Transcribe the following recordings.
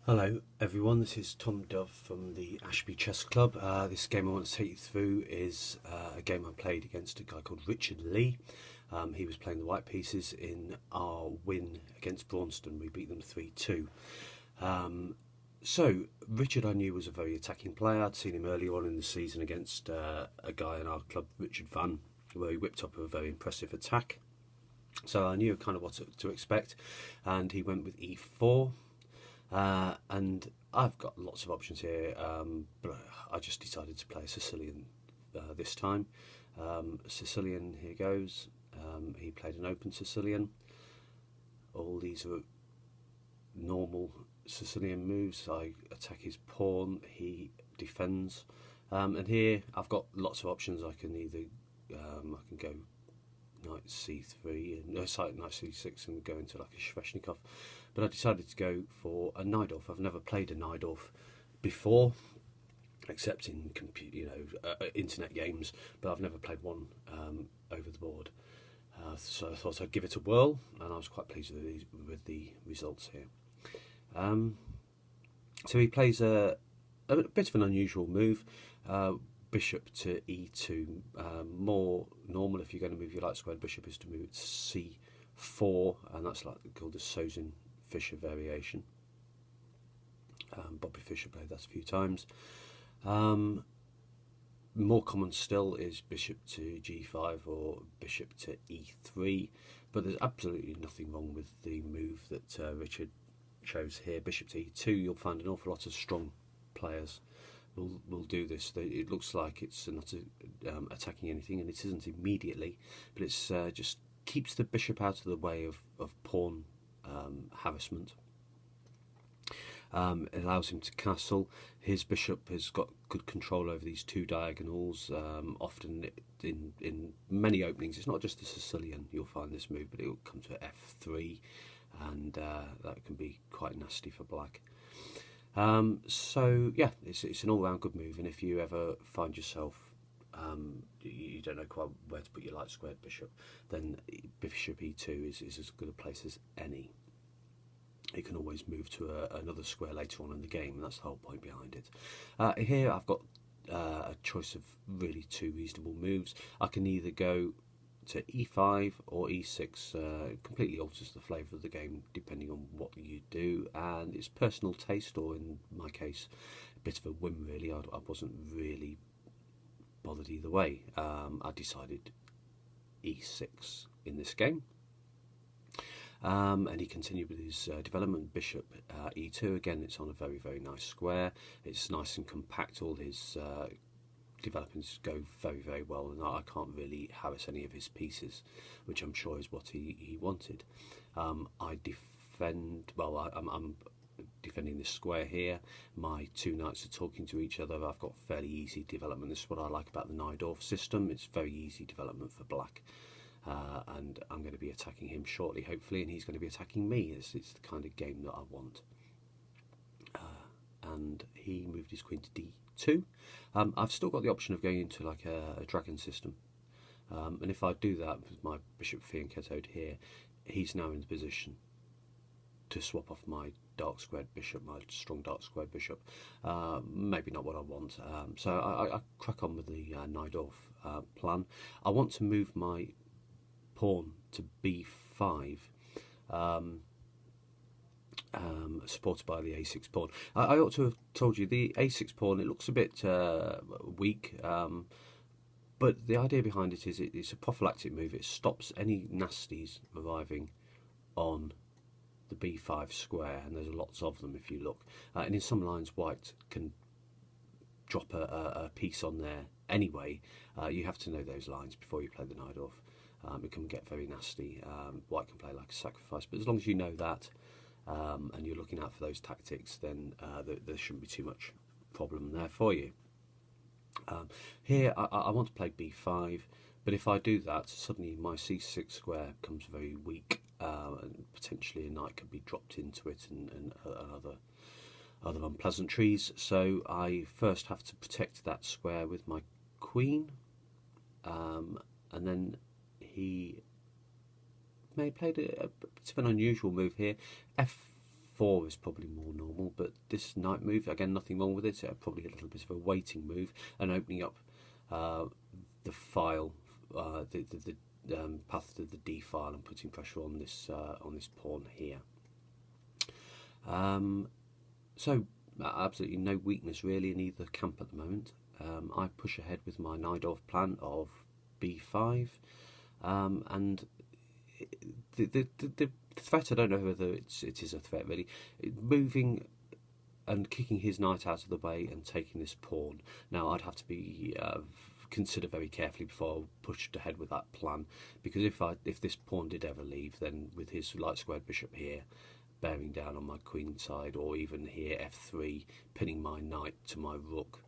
Hello everyone, this is Tom Dove from the Ashby Chess Club. This game I want to take you through is a game I played against a guy called Richard Lee. He was playing the white pieces in our win against Braunstone. We beat them 3-2. So Richard I knew was a very attacking player. I'd seen him earlier on in the season against a guy in our club, Richard Van, where he whipped up a very impressive attack. So I knew kind of what to expect, and he went with e4. And I've got lots of options here, but I just decided to play a Sicilian this time. Sicilian, here goes. He played an open Sicilian. All these are normal Sicilian moves. I attack his pawn, he defends. And here I've got lots of options. I can either I can go knight c3 and knight c6 and go into like a Sveshnikov, but I decided to go for a Najdorf. I've never played a Najdorf before, except in internet games, but I've never played one over the board. So I thought I'd give it a whirl, and I was quite pleased with the results here. So he plays a bit of an unusual move. Bishop to e2, more normal if you're going to move your light squared bishop is to move it to c4, and that's like called the Sozin-Fischer variation. Bobby Fischer played that a few times. More common still is bishop to g5 or bishop to e3, but there's absolutely nothing wrong with the move that Richard chose here. Bishop to e2, you'll find an awful lot of strong players will do this. It looks like it's not attacking anything, and it isn't immediately, but it's just keeps the bishop out of the way of pawn harassment. It allows him to castle. His bishop has got good control over these two diagonals. Often in many openings, it's not just the Sicilian you'll find this move, but it will come to f3, and that can be quite nasty for black. So yeah, it's an all-round good move, and if you ever find yourself you don't know quite where to put your light squared bishop, then bishop e2 is as good a place as any. You can always move to another square later on in the game, and that's the whole point behind it. Here I've got a choice of really two reasonable moves. I can either go to e5 or e6. It completely alters the flavour of the game depending on what you do, and it's personal taste, or in my case a bit of a whim really. I wasn't really bothered either way. I decided e6 in this game, and he continued with his development. Bishop e2, again it's on a very, very nice square. It's nice and compact. All his developments go very, very well, and I can't really harass any of his pieces, which I'm sure is what he wanted. I defend, well, I'm defending this square here. My two knights are talking to each other. I've got fairly easy development. This is what I like about the Najdorf system. It's very easy development for black, and I'm going to be attacking him shortly, hopefully, and he's going to be attacking me. It's the kind of game that I want. And he moved his queen to d2. I've still got the option of going into like a dragon system, and if I do that with my bishop fianchettoed here, he's now in the position to swap off my dark squared bishop, my strong dark squared bishop. Maybe not what I want, so I crack on with the Najdorf plan. I want to move my pawn to b5, supported by the a6 pawn. I ought to have told you the a6 pawn, it looks a bit weak, but the idea behind it is it's a prophylactic move. It stops any nasties arriving on the b5 square, and there's lots of them if you look, and in some lines white can drop a piece on there anyway. You have to know those lines before you play the Najdorf. It can get very nasty. White can play like a sacrifice, but as long as you know that, and you're looking out for those tactics, then there shouldn't be too much problem there for you. Here I want to play b5, but if I do that, suddenly my c6 square becomes very weak, and potentially a knight could be dropped into it, and other unpleasantries. So I first have to protect that square with my queen, and then he played a bit of an unusual move here. f4 is probably more normal, but this knight move, again, nothing wrong with it. Probably a little bit of a waiting move and opening up the file, the path to the d file, and putting pressure on this pawn here. So absolutely no weakness really in either camp at the moment. I push ahead with my Najdorf plan of b5, and the threat, I don't know whether it is a threat really, moving and kicking his knight out of the way and taking this pawn. Now I'd have to be consider very carefully before I pushed ahead with that plan, because if this pawn did ever leave, then with his light squared bishop here bearing down on my queen side, or even here f3 pinning my knight to my rook,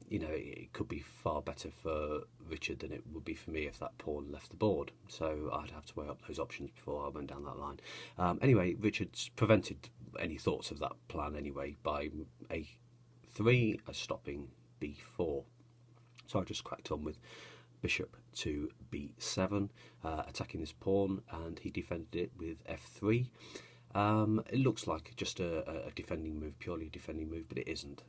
you know, it could be far better for Richard than it would be for me if that pawn left the board. So I'd have to weigh up those options before I went down that line. Anyway, Richard's prevented any thoughts of that plan anyway by a3 stopping b4. So I just cracked on with bishop to b7, attacking this pawn, and he defended it with f3. It looks like just a defending move, purely a defending move, but it isn't.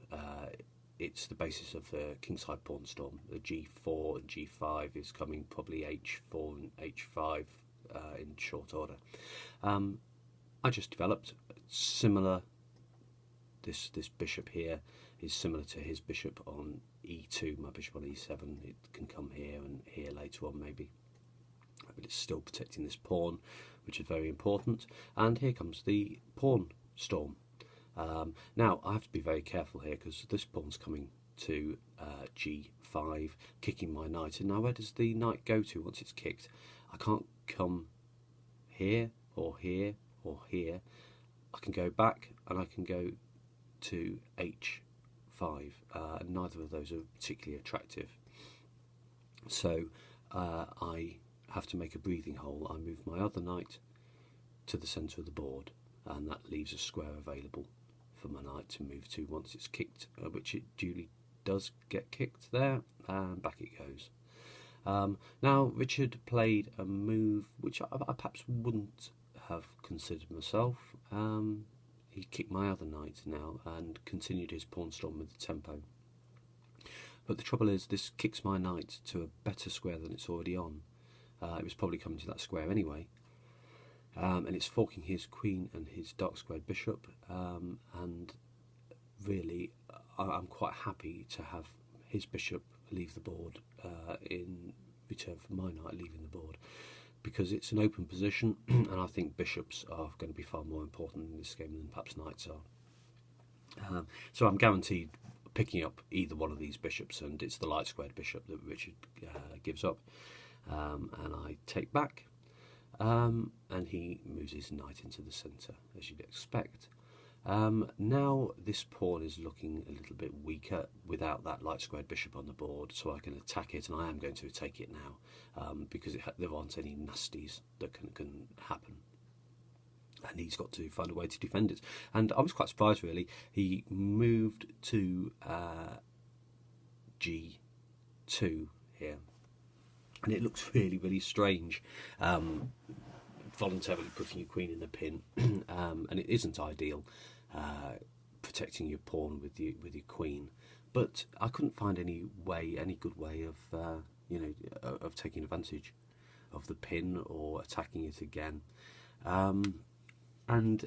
It's the basis of the kingside pawnstorm. The g4 and g5 is coming, probably h4 and h5 in short order. I just developed similar. This bishop here is similar to his bishop on e2. My bishop on e7. It can come here and here later on maybe, but it's still protecting this pawn, which is very important. And here comes the pawn storm. Now I have to be very careful here, because this pawn's coming to g5, kicking my knight. And now where does the knight go to once it's kicked? I can't come here or here or here. I can go back and I can go to h5, and neither of those are particularly attractive. So I have to make a breathing hole. I move my other knight to the centre of the board, and that leaves a square available for my knight to move to once it's kicked, which it duly does get kicked there, and back it goes. Now Richard played a move which I perhaps wouldn't have considered myself. He kicked my other knight now and continued his pawn storm with the tempo. But the trouble is, this kicks my knight to a better square than it's already on. It was probably coming to that square anyway. And it's forking his queen and his dark squared bishop, and really I'm quite happy to have his bishop leave the board in return for my knight leaving the board, because it's an open position and I think bishops are going to be far more important in this game than perhaps knights are. So I'm guaranteed picking up either one of these bishops, and it's the light squared bishop that Richard gives up, and I take back. And he moves his knight into the centre, as you'd expect. Now this pawn is looking a little bit weaker without that light squared bishop on the board, so I can attack it, and I am going to take it now, because there aren't any nasties that can happen. And he's got to find a way to defend it. And I was quite surprised, really. He moved to g2 here. And it looks really, really strange, voluntarily putting your queen in the pin, and it isn't ideal, protecting your pawn with your queen. But I couldn't find any good way of of taking advantage of the pin or attacking it again. And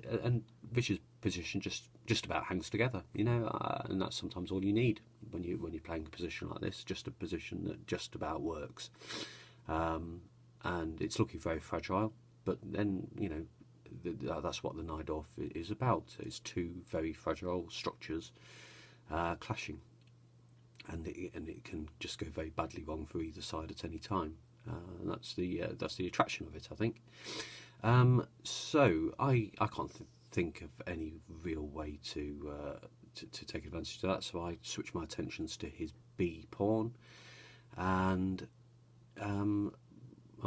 Richard's position just about hangs together, and that's sometimes all you need when you're playing a position like this, just a position that just about works. And it's looking very fragile, but then that's what the Najdorf is about. It's two very fragile structures clashing, and it can just go very badly wrong for either side at any time. And that's the attraction of it, I think. So I can't think of any real way to take advantage of that. So I switch my attentions to his B pawn, and I'm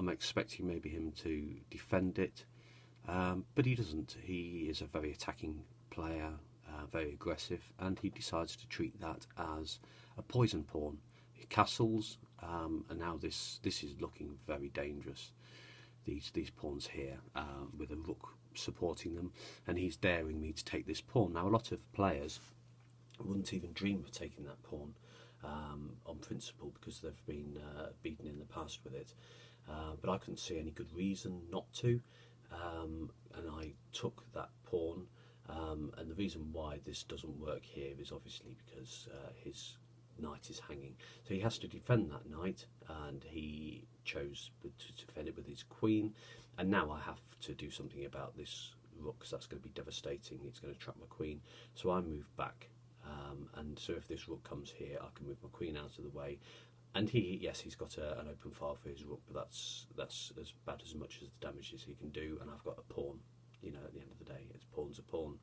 expecting maybe him to defend it, but he doesn't. He is a very attacking player, very aggressive, and he decides to treat that as a poison pawn. He castles, and now this is looking very dangerous. These pawns here, with a rook supporting them, and he's daring me to take this pawn. Now, a lot of players wouldn't even dream of taking that pawn on principle, because they've been beaten in the past with it, but I couldn't see any good reason not to, and I took that pawn, and the reason why this doesn't work here is obviously because his knight is hanging, so he has to defend that knight, and he chose to defend it with his queen, and now I have to do something about this rook, because that's going to be devastating. It's going to trap my queen, so I move back, and so if this rook comes here, I can move my queen out of the way, and yes, he's got an open file for his rook, but that's as bad as much as the damage as he can do, and I've got a pawn. You know, at the end of the day, it's pawn's a pawn.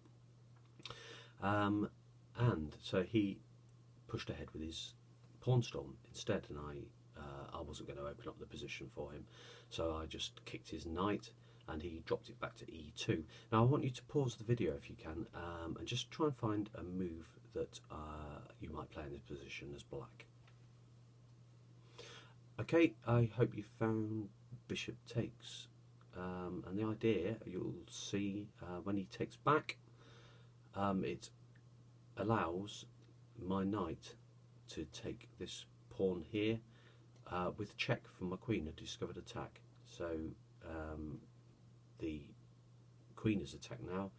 And so he pushed ahead with his pawn storm instead, and I wasn't going to open up the position for him, so I just kicked his knight, and he dropped it back to e2. Now I want you to pause the video if you can, and just try and find a move that you might play in this position as black. Okay, I hope you found bishop takes, and the idea, you'll see when he takes back, it allows my knight to take this pawn here with check from my queen, a discovered attack. So the queen is attacked now,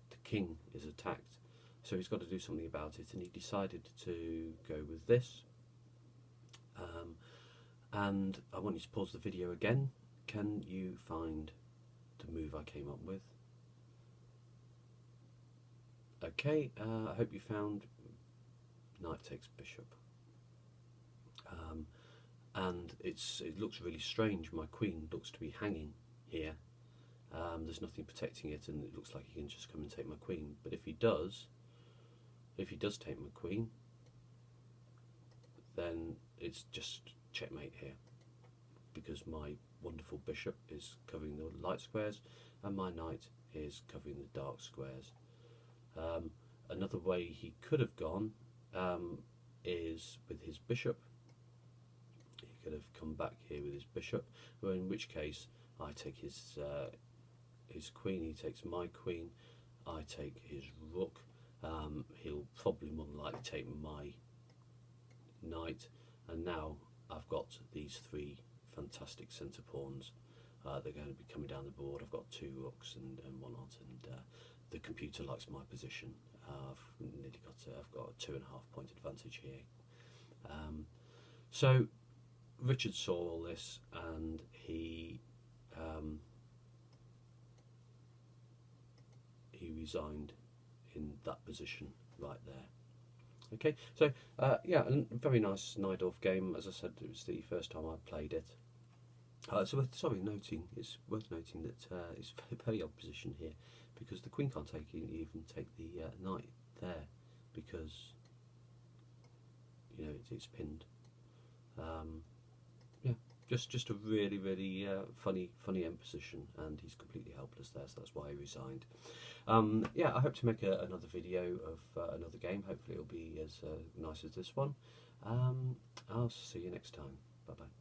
the king is attacked, so he's got to do something about it, and he decided to go with this. And I want you to pause the video again. Can you find the move I came up with? Okay, I hope you found knight takes bishop, and it looks really strange. My queen looks to be hanging here. There's nothing protecting it, and it looks like he can just come and take my queen. But if he does take my queen, then it's just checkmate here, because my wonderful bishop is covering the light squares, and my knight is covering the dark squares. Another way he could have gone is with his bishop. He could have come back here with his bishop, well, in which case I take his queen, he takes my queen, I take his rook, he'll probably more than likely take my knight, and now I've got these three fantastic centre pawns. They're going to be coming down the board. I've got two rooks and one odd, and the computer likes my position. I've got a 2.5 point advantage here. So Richard saw all this, and he resigned in that position right there. Okay, so yeah, a very nice Najdorf game. As I said, it was the first time I played it. It's worth noting that it's a very odd position here, because the queen can't even take the knight there, because you know it's pinned. Yeah, just a really funny end position, and he's completely helpless there, so that's why he resigned. Yeah, I hope to make another video of another game. Hopefully it'll be as nice as this one. I'll see you next time. Bye bye.